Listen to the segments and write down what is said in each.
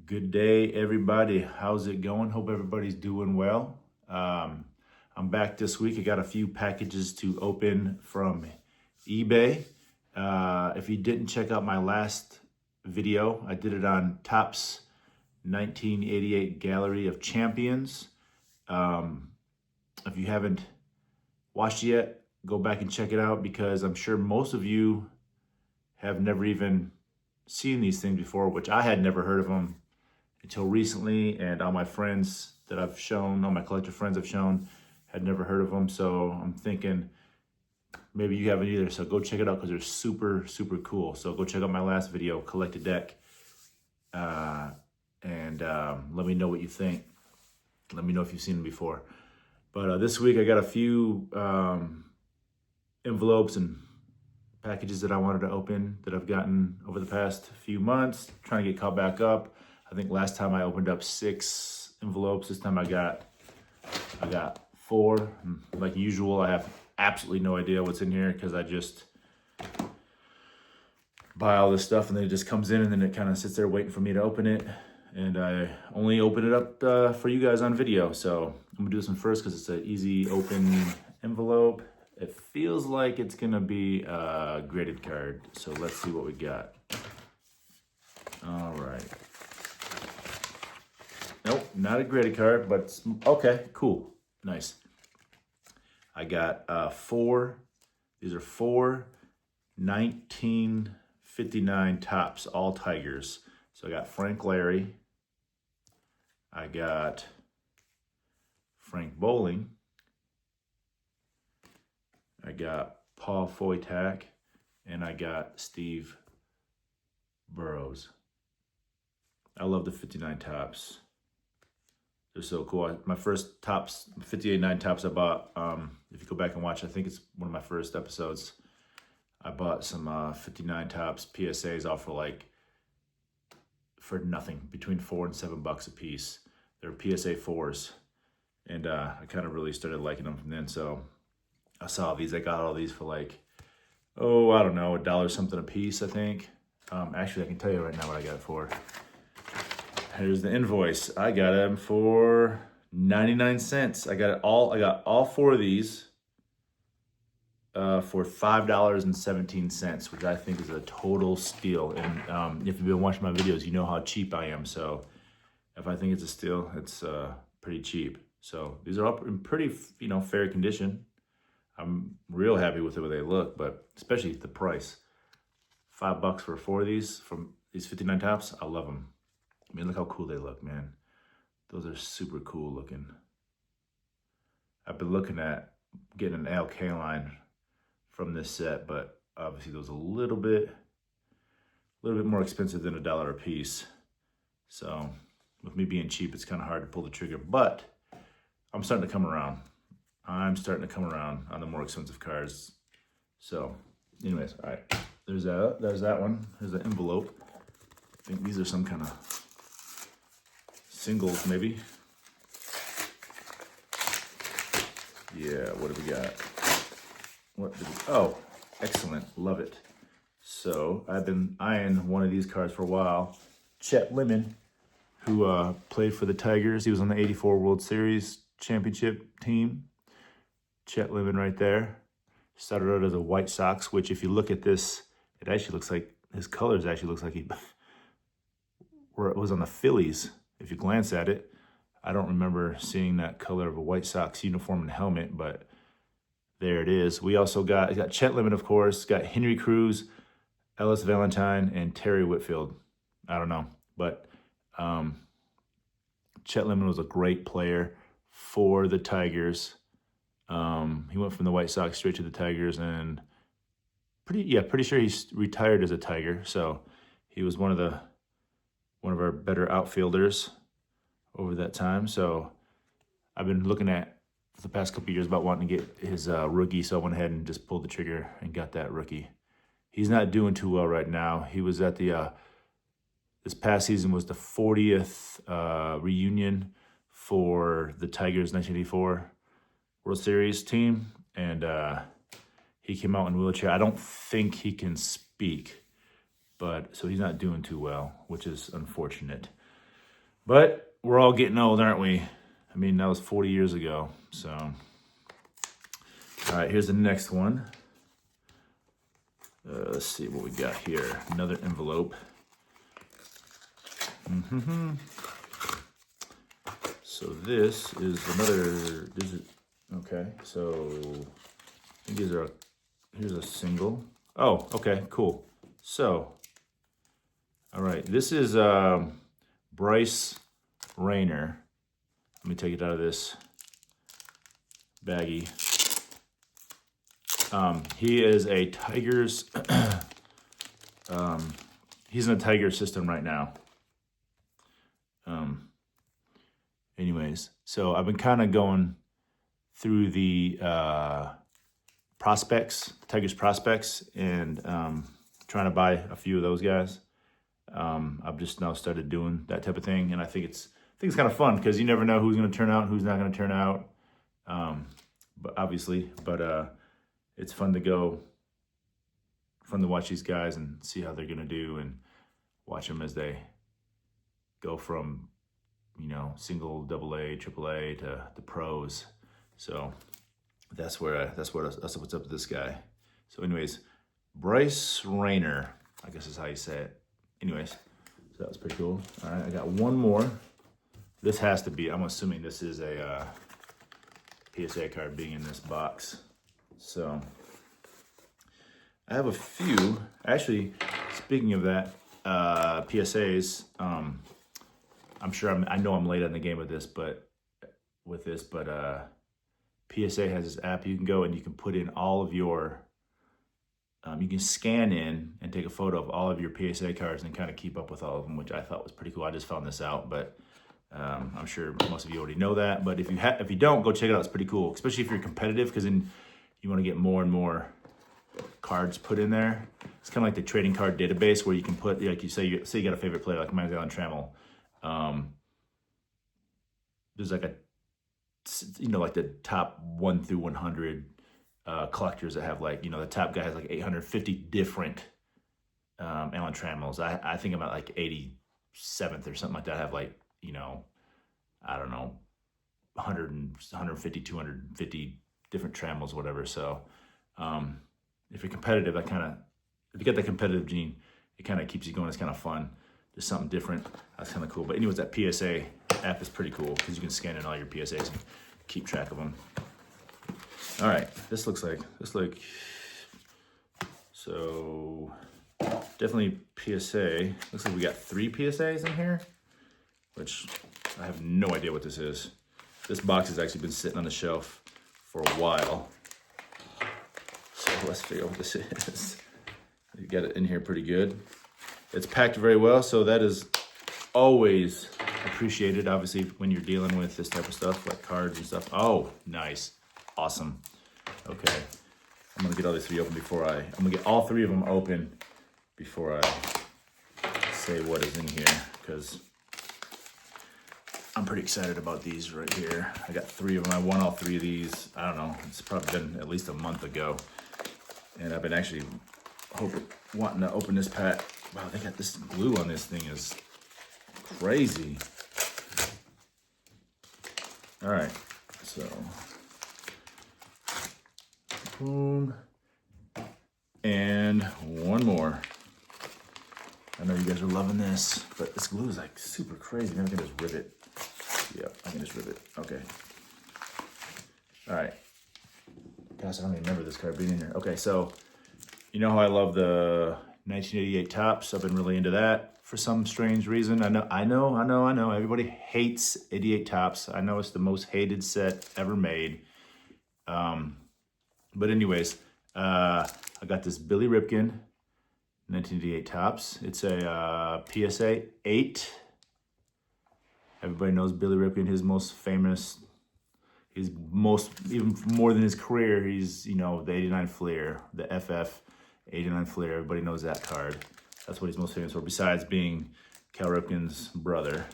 Good day, everybody. How's it going? Hope everybody's doing well. I'm back this week. I got a few packages to open from eBay. If you didn't check out my last video, I did it on Topps 1988 Gallery of Champions. If you haven't watched it yet, go back and check it out because I'm sure most of you have never even seen these things before, which I had never heard of them until recently, and all my friends that I've shown, all my collector friends I've shown, had never heard of them. So I'm thinking maybe you haven't either. So go check it out because they're super, super cool. So go check out my last video, Collect a Deck, and let me know what you think. Let me know if you've seen them before. But this week I got a few envelopes and packages that I wanted to open that I've gotten over the past few months, trying to get caught back up. I think last time I opened up 6 envelopes. This time I got 4. Like usual, I have absolutely no idea what's in here because I just buy all this stuff and then it just comes in and then it kind of sits there waiting for me to open it. And I only open it up for you guys on video. So I'm gonna do this one first because it's an easy open envelope. It feels like it's gonna be a graded card. So let's see what we got. All right. Nope, not a graded card, but it's, okay, cool, nice. I got 4, these are 4 1959 Topps, all Tigers. So I got Frank Larry, I got Frank Bowling, I got Paul Foytak, and I got Steve Burrows. I love the 59 Topps. They're so cool. My first Topps, 58.9 Topps I bought, if you go back and watch, I think it's one of my first episodes. I bought some 59 Topps PSAs off for nothing, between $4 and $7 a piece. They're PSA 4s. And I kind of really started liking them from then. So I saw these, I got all these for I don't know, $1 something a piece, I think. Actually, I can tell you right now what I got it for. Here's the invoice. I got them for 99 cents. I got all 4 of these for $5.17, which I think is a total steal. And if you've been watching my videos, you know how cheap I am. So if I think it's a steal, it's pretty cheap. So these are all in pretty, fair condition. I'm real happy with the way they look, but especially the price. $5 for 4 of these from these 59 Topps. I love them. I mean, look how cool they look, man. Those are super cool looking. I've been looking at getting an LK line from this set, but obviously those a little bit more expensive than $1 a piece. So with me being cheap, it's kind of hard to pull the trigger, but I'm starting to come around. I'm starting to come around on the more expensive cards. So anyways, all right, there's that one. There's the envelope. I think these are some kind of singles, maybe. Yeah, what do we got? Oh, excellent, love it. So I've been eyeing one of these cards for a while. Chet Lemon, who played for the Tigers. He was on the '84 World Series championship team. Chet Lemon right there. Started out as a White Sox, which if you look at this, it actually looks like, his colors actually looks like he was on the Phillies. If you glance at it, I don't remember seeing that color of a White Sox uniform and helmet, but there it is. We also got Chet Lemon, of course, got Henry Cruz, Ellis Valentine, and Terry Whitfield. I don't know, but Chet Lemon was a great player for the Tigers. He went from the White Sox straight to the Tigers, and pretty sure he's retired as a Tiger. So he was one of our better outfielders over that time. So I've been looking at for the past couple of years about wanting to get his rookie. So I went ahead and just pulled the trigger and got that rookie. He's not doing too well right now. He was at the, this past season was the 40th reunion for the Tigers 1984 World Series team. And he came out in a wheelchair. I don't think he can speak, but so he's not doing too well, which is unfortunate. But we're all getting old, aren't we? I mean, that was 40 years ago. So, all right, here's the next one. Let's see what we got here. Another envelope. So this is another. Okay. So I think here's a single. Oh, okay, cool. So, all right, this is Bryce Rayner. Let me take it out of this baggie. He is a Tigers. He's in a Tiger system right now. Anyways, so I've been kind of going through the prospects, Tigers prospects, and trying to buy a few of those guys. I've just now started doing that type of thing, and I think it's kind of fun because you never know who's going to turn out and who's not going to turn out. But it's fun to watch these guys and see how they're going to do and watch them as they go from, single, double A, triple A to the pros. So that's what's up with this guy. So anyways, Bryce Rayner, I guess is how you say it. Anyways, so that was pretty cool. All right, I got one more. This has to be, I'm assuming this is a PSA card being in this box. So I have a few. Actually, speaking of that, PSAs, I know I'm late on the game with this, but PSA has this app you can go and you can put in all of your, you can scan in and take a photo of all of your PSA cards and kind of keep up with all of them, which I thought was pretty cool. I just found this out, but I'm sure most of you already know that. But if you don't, go check it out. It's pretty cool, especially if you're competitive, because then you want to get more and more cards put in there. It's kind of like the trading card database where you can put, like you say you got a favorite player like Miles Allen Trammell. There's like like the top 1 through 100 collectors that have like, the top guy has like 850 different Allen Trammells. I think I'm at like 87th or something like that. I have like, I don't know, 150, 250 different Trammells, whatever. So if you're competitive, if you get that competitive gene, it kind of keeps you going. It's kind of fun. Just something different. That's kind of cool. But anyways, that PSA app is pretty cool because you can scan in all your PSAs and keep track of them. All right, this looks like, so definitely PSA. Looks like we got 3 PSAs in here, which I have no idea what this is. This box has actually been sitting on the shelf for a while. So let's figure out what this is. You got it in here pretty good. It's packed very well, so that is always appreciated, obviously, when you're dealing with this type of stuff, like cards and stuff. Oh, nice. Awesome. Okay. I'm going to get all these 3 open I'm going to get all 3 of them open before I say what is in here, because I'm pretty excited about these right here. I got 3 of them. I won all 3 of these. I don't know. It's probably been at least a month ago. And I've been actually wanting to open this pack. Wow, they got this glue on this thing is crazy. All right, so boom, and one more. I know you guys are loving this, but this glue is like super crazy. Maybe I can just rip it. Yeah, I can just rip it. Okay. All right. Gosh, I don't even remember this card being in here. Okay, so you know how I love the 1988 Topps. I've been really into that for some strange reason. I know. Everybody hates 88 Topps. I know it's the most hated set ever made. But anyways, I got this Billy Ripken 1988 Topps. It's a PSA 8. Everybody knows Billy Ripken, even more than his career, he's, the 89 Fleer, the FF 89 Fleer. Everybody knows that card. That's what he's most famous for, besides being Cal Ripken's brother.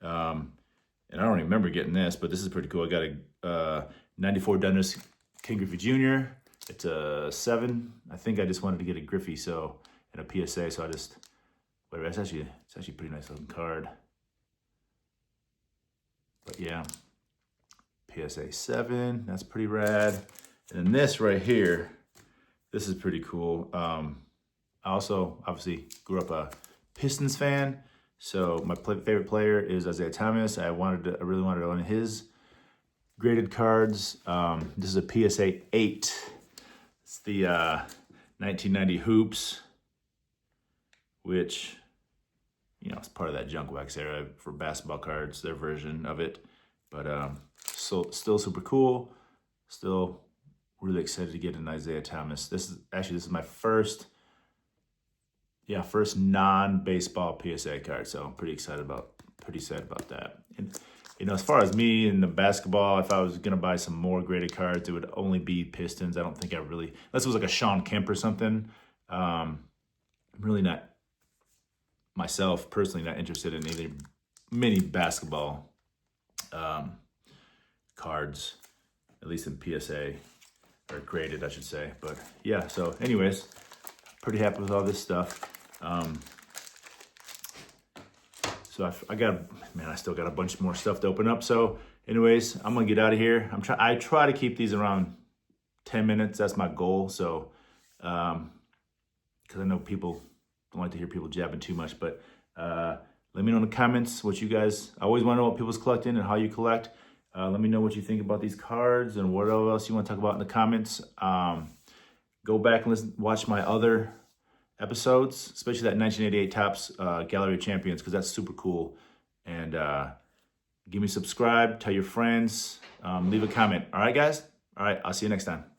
And I don't remember getting this, but this is pretty cool. I got a 94 Dennis King Griffey Jr. It's a 7. I think I just wanted to get a Griffey, and a PSA, so I just, whatever. It's actually a pretty nice looking card. But yeah, PSA 7, that's pretty rad. And then this right here, this is pretty cool. I also obviously grew up a Pistons fan, so my favorite player is Isaiah Thomas. I really wanted to own his graded cards. This is a PSA 8. It's the 1990 Hoops, which, you know, it's part of that junk wax era for basketball cards, their version of it. But so still super cool. Still really excited to get an Isaiah Thomas. This is my first non-baseball PSA card. So I'm pretty excited about that. And you know, as far as me and the basketball, if I was gonna buy some more graded cards, it would only be Pistons. I don't think unless it was like a Sean Kemp or something. I'm really not, myself personally, not interested in either mini basketball cards, at least in PSA, or graded, I should say. But yeah, so anyways, pretty happy with all this stuff. So I still got a bunch more stuff to open up. So anyways, I'm gonna get out of here. I try to keep these around 10 minutes. That's my goal. So, because I know people don't like to hear people jabbing too much, but let me know in the comments what you guys, I always want to know what people's collecting and how you collect. Let me know what you think about these cards and what else you want to talk about in the comments. Go back and watch my other episodes, especially that 1988 Topps Gallery of Champions, because that's super cool. And give me a subscribe, tell your friends, leave a comment. All right, guys? All right, I'll see you next time.